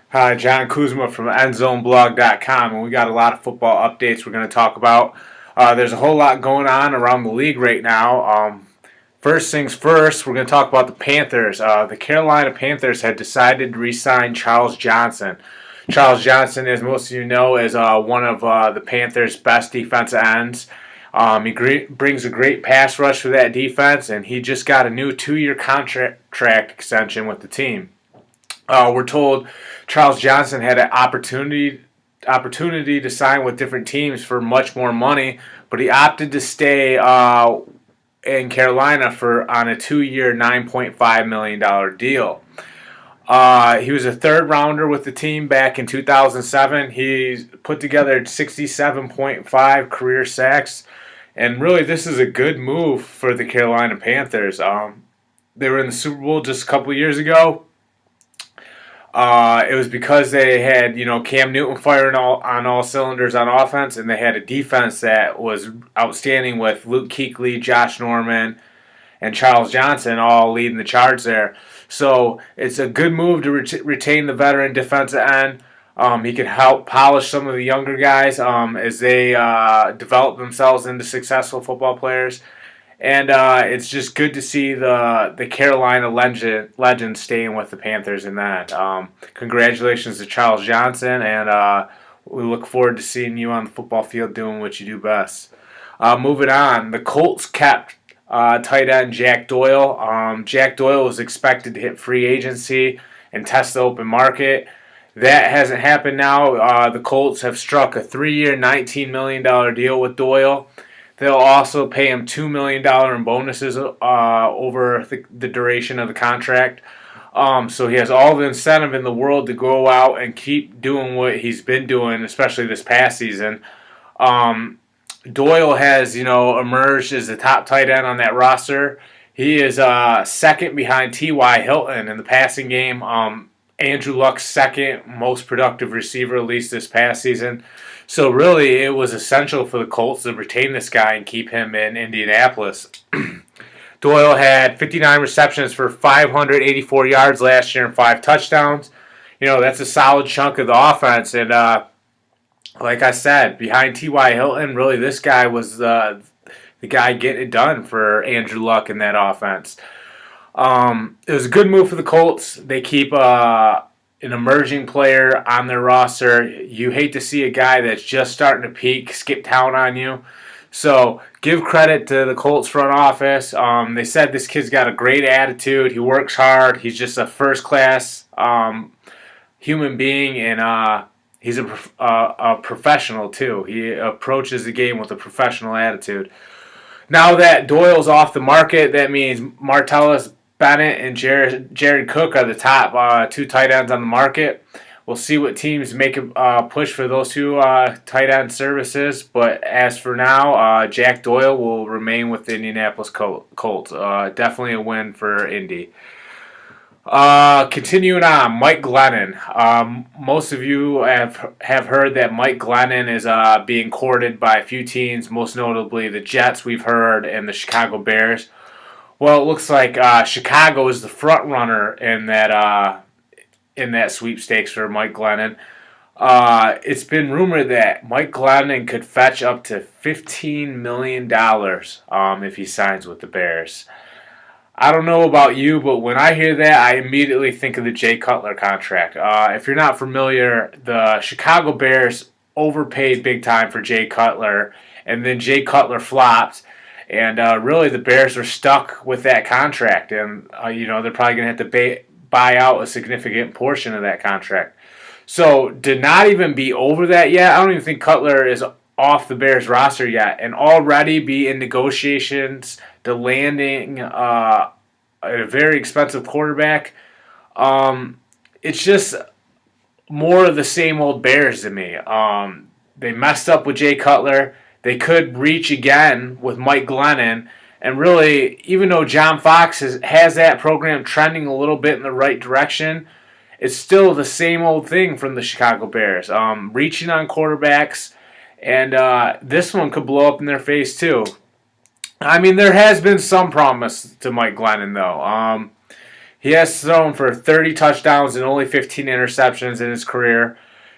Hi, John Kuzma from Endzoneblog.com, and we got a lot of football updates we're going to talk about. There's a whole lot going on around the league right now. First things first, we're going to talk about the Panthers. The Carolina Panthers had decided to re-sign Charles Johnson. Charles Johnson, as most of you know, is one of the Panthers' best defensive ends. He brings a great pass rush for that defense, and he just got a new 2-year contract extension with the team. We're told Charles Johnson had an opportunity to sign with different teams for much more money, but he opted to stay in Carolina on a 2-year, $9.5 million deal. He was a third rounder with the team back in 2007. He put together 67.5 career sacks, and really this is a good move for the Carolina Panthers. They were in the Super Bowl just a couple of years ago. It was because they had, Cam Newton firing on all cylinders on offense, and they had a defense that was outstanding with Luke Kuechly, Josh Norman, and Charles Johnson all leading the charge there. So it's a good move to retain the veteran defensive end. He can help polish some of the younger guys as they develop themselves into successful football players. And it's just good to see the Carolina legend staying with the Panthers in that. Congratulations to Charles Johnson, and we look forward to seeing you on the football field doing what you do best. Moving on, the Colts kept tight end Jack Doyle. Jack Doyle was expected to hit free agency and test the open market. That hasn't happened now. The Colts have struck a 3-year, $19 million deal with Doyle. They'll also pay him $2 million in bonuses over the duration of the contract. So he has all the incentive in the world to go out and keep doing what he's been doing, especially this past season. Doyle has, emerged as the top tight end on that roster. He is second behind T.Y. Hilton in the passing game. Andrew Luck's second most productive receiver, at least this past season. So really, it was essential for the Colts to retain this guy and keep him in Indianapolis. Doyle had 59 receptions for 584 yards last year and 5 touchdowns. That's a solid chunk of the offense. And like I said, behind T.Y. Hilton, really this guy was the guy getting it done for Andrew Luck in that offense. It was a good move for the Colts. They keep an emerging player on their roster. You hate to see a guy that's just starting to peak skip town on you. So give credit to the Colts front office. They said this kid's got a great attitude. He works hard. He's just a first-class human being, and he's a professional too. He approaches the game with a professional attitude. Now that Doyle's off the market, that means Martellus Bennett and Jared Cook are the top 2 tight ends on the market. We'll see what teams make a push for those 2 tight end services. But as for now, Jack Doyle will remain with the Indianapolis Colts. Definitely a win for Indy. Continuing on, Mike Glennon. Most of you have heard that Mike Glennon is being courted by a few teams, most notably the Jets, we've heard, and the Chicago Bears. Well, it looks like Chicago is the front runner in that sweepstakes for Mike Glennon. It's been rumored that Mike Glennon could fetch up to $15 million if he signs with the Bears. I don't know about you, but when I hear that, I immediately think of the Jay Cutler contract. If you're not familiar, the Chicago Bears overpaid big time for Jay Cutler, and then Jay Cutler flopped. And really, the Bears are stuck with that contract, and they're probably going to have to buy out a significant portion of that contract. So, to not even be over that yet, I don't even think Cutler is off the Bears roster yet, and already be in negotiations to landing a very expensive quarterback. It's just more of the same old Bears to me. They messed up with Jay Cutler. They could reach again with Mike Glennon. And really, even though John Fox has that program trending a little bit in the right direction, it's still the same old thing from the Chicago Bears. Reaching on quarterbacks, and this one could blow up in their face too. I mean, there has been some promise to Mike Glennon, though. He has thrown for 30 touchdowns and only 15 interceptions in his career.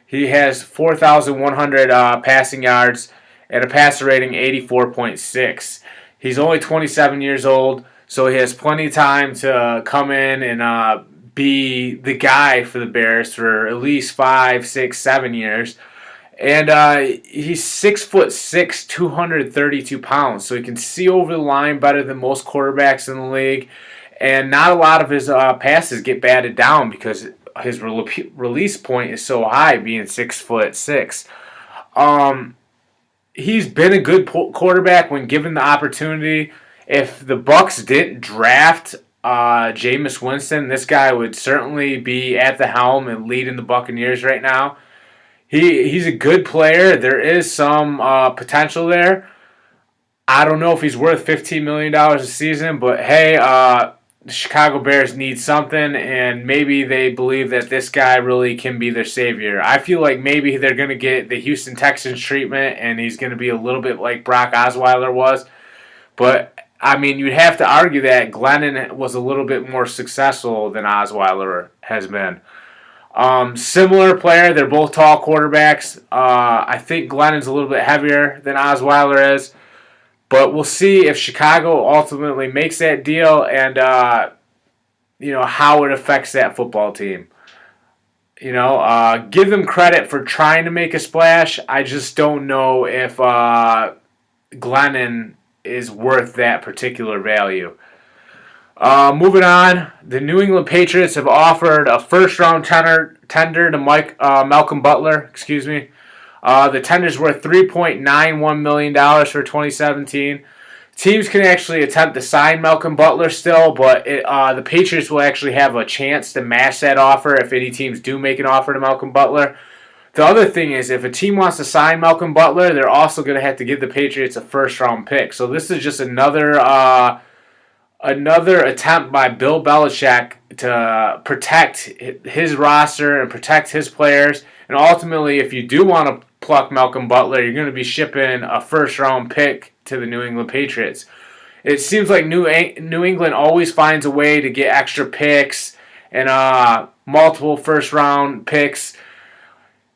He has 4,100 passing yards and a passer rating 84.6. He's only 27 years old, so he has plenty of time to come in and be the guy for the Bears for at least 5, 6, 7 years. And he's 6'6", 232 pounds, so he can see over the line better than most quarterbacks in the league. And not a lot of his passes get batted down because his release point is so high, being 6'6". He's been a good quarterback when given the opportunity. If the Bucs didn't draft Jameis Winston, this guy would certainly be at the helm and leading the Buccaneers right now. He's a good player. There is some potential there. I don't know if he's worth $15 million a season, but hey, the Chicago Bears need something, and maybe they believe that this guy really can be their savior. I feel like maybe they're going to get the Houston Texans treatment, and he's going to be a little bit like Brock Osweiler was. But, I mean, you'd have to argue that Glennon was a little bit more successful than Osweiler has been. Similar player. They're both tall quarterbacks. I think Glennon's a little bit heavier than Osweiler is. But we'll see if Chicago ultimately makes that deal and, how it affects that football team. Give them credit for trying to make a splash. I just don't know if Glennon is worth that particular value. Moving on, the New England Patriots have offered a first-round tender to Malcolm Butler. The tender's worth $3.91 million for 2017. Teams can actually attempt to sign Malcolm Butler still, but the Patriots will actually have a chance to match that offer if any teams do make an offer to Malcolm Butler. The other thing is, if a team wants to sign Malcolm Butler, they're also going to have to give the Patriots a first-round pick. So this is just another attempt by Bill Belichick to protect his roster and protect his players. And ultimately, if you do want to pluck Malcolm Butler, you're going to be shipping a first-round pick to the New England Patriots. It seems like New England always finds a way to get extra picks and multiple first-round picks.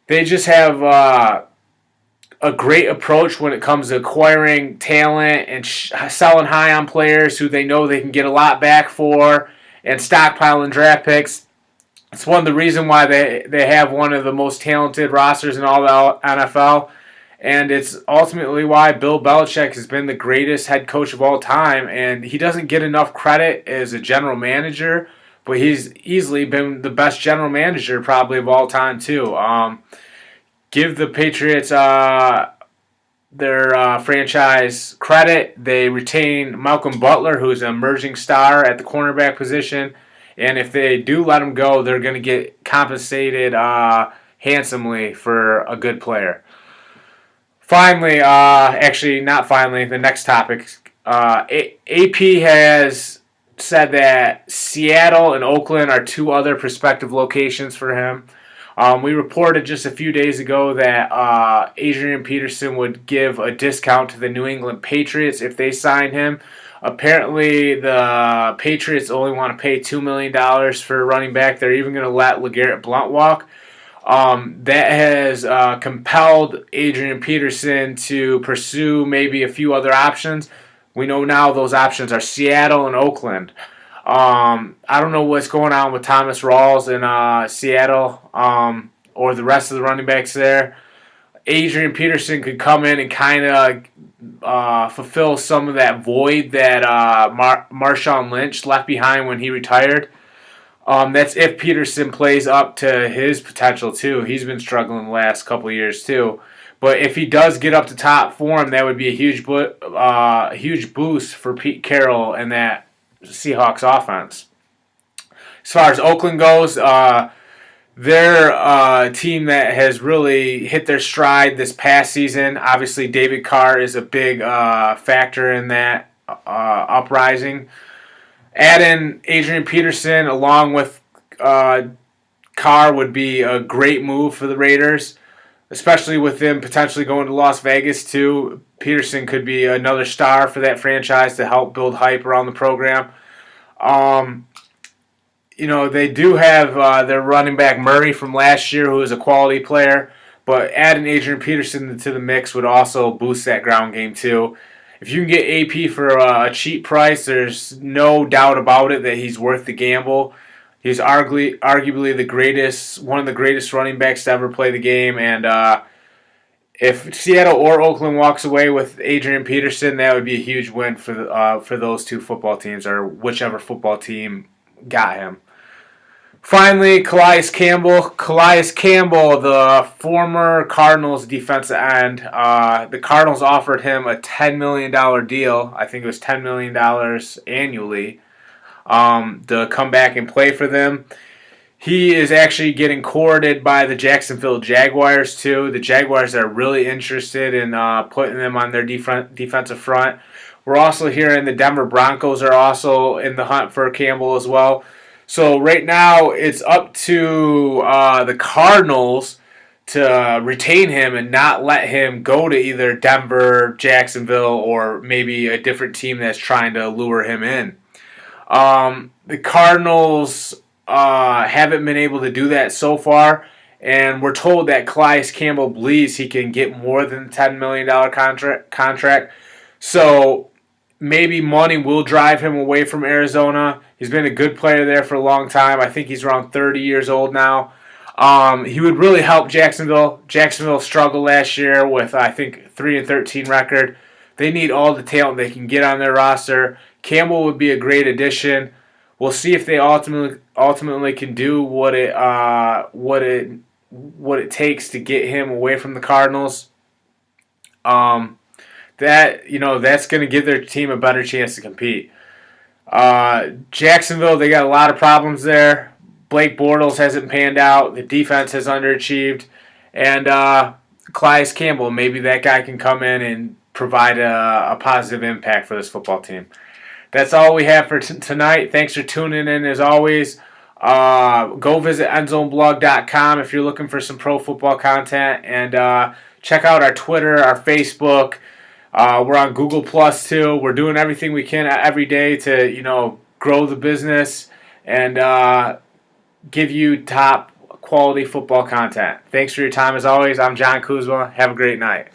They just have a great approach when it comes to acquiring talent and selling high on players who they know they can get a lot back for and stockpiling draft picks. It's one of the reasons why they have one of the most talented rosters in all the NFL. And it's ultimately why Bill Belichick has been the greatest head coach of all time. And he doesn't get enough credit as a general manager, but he's easily been the best general manager probably of all time too. Give the Patriots their franchise credit. They retain Malcolm Butler, who's an emerging star at the cornerback position. And if they do let him go, they're going to get compensated handsomely for a good player. Finally, the next topic. AP has said that Seattle and Oakland are two other prospective locations for him. We reported just a few days ago that Adrian Peterson would give a discount to the New England Patriots if they sign him. Apparently, the Patriots only want to pay $2 million for a running back. They're even going to let LeGarrette Blount walk. That has compelled Adrian Peterson to pursue maybe a few other options. We know now those options are Seattle and Oakland. I don't know what's going on with Thomas Rawls in Seattle or the rest of the running backs there. Adrian Peterson could come in and kind of fulfill some of that void that Marshawn Lynch left behind when he retired. That's if Peterson plays up to his potential too. He's been struggling the last couple of years too. But if he does get up to top form, that would be a huge boost for Pete Carroll and that Seahawks offense. As far as Oakland goes, they're a team that has really hit their stride this past season. Obviously, David Carr is a big factor in that uprising. Add in Adrian Peterson along with Carr would be a great move for the Raiders, especially with them potentially going to Las Vegas too. Peterson could be another star for that franchise to help build hype around the program. they do have their running back Murray from last year, who is a quality player. But adding Adrian Peterson to the mix would also boost that ground game too. If you can get AP for a cheap price, there's no doubt about it that he's worth the gamble. He's arguably the greatest, one of the greatest running backs to ever play the game. And if Seattle or Oakland walks away with Adrian Peterson, that would be a huge win for those two football teams, or whichever football team got him. Finally, Calais Campbell. Calais Campbell, the former Cardinals defensive end. The Cardinals offered him a $10 million deal. I think it was $10 million annually to come back and play for them. He is actually getting courted by the Jacksonville Jaguars, too. The Jaguars are really interested in putting them on their defensive front. We're also hearing the Denver Broncos are also in the hunt for Campbell as well. So right now, it's up to the Cardinals to retain him and not let him go to either Denver, Jacksonville, or maybe a different team that's trying to lure him in. The Cardinals haven't been able to do that so far, and we're told that Calais Campbell believes he can get more than a $10 million contract. So maybe money will drive him away from Arizona. He's been a good player there for a long time. I think he's around 30 years old now. He would really help Jacksonville. Jacksonville struggled last year with, I think, 3-13 record. They need all the talent they can get on their roster. Campbell would be a great addition. We'll see if they ultimately can do what it takes to get him away from the Cardinals. That's going to give their team a better chance to compete. Jacksonville, they got a lot of problems there. Blake Bortles hasn't panned out. The defense has underachieved. And Calais Campbell, maybe that guy can come in and provide a positive impact for this football team. That's all we have for tonight. Thanks for tuning in as always. Go visit Endzoneblog.com if you're looking for some pro football content. And check out our Twitter, our Facebook. We're on Google Plus too. We're doing everything we can every day to grow the business and give you top quality football content. Thanks for your time as always. I'm John Kuzma. Have a great night.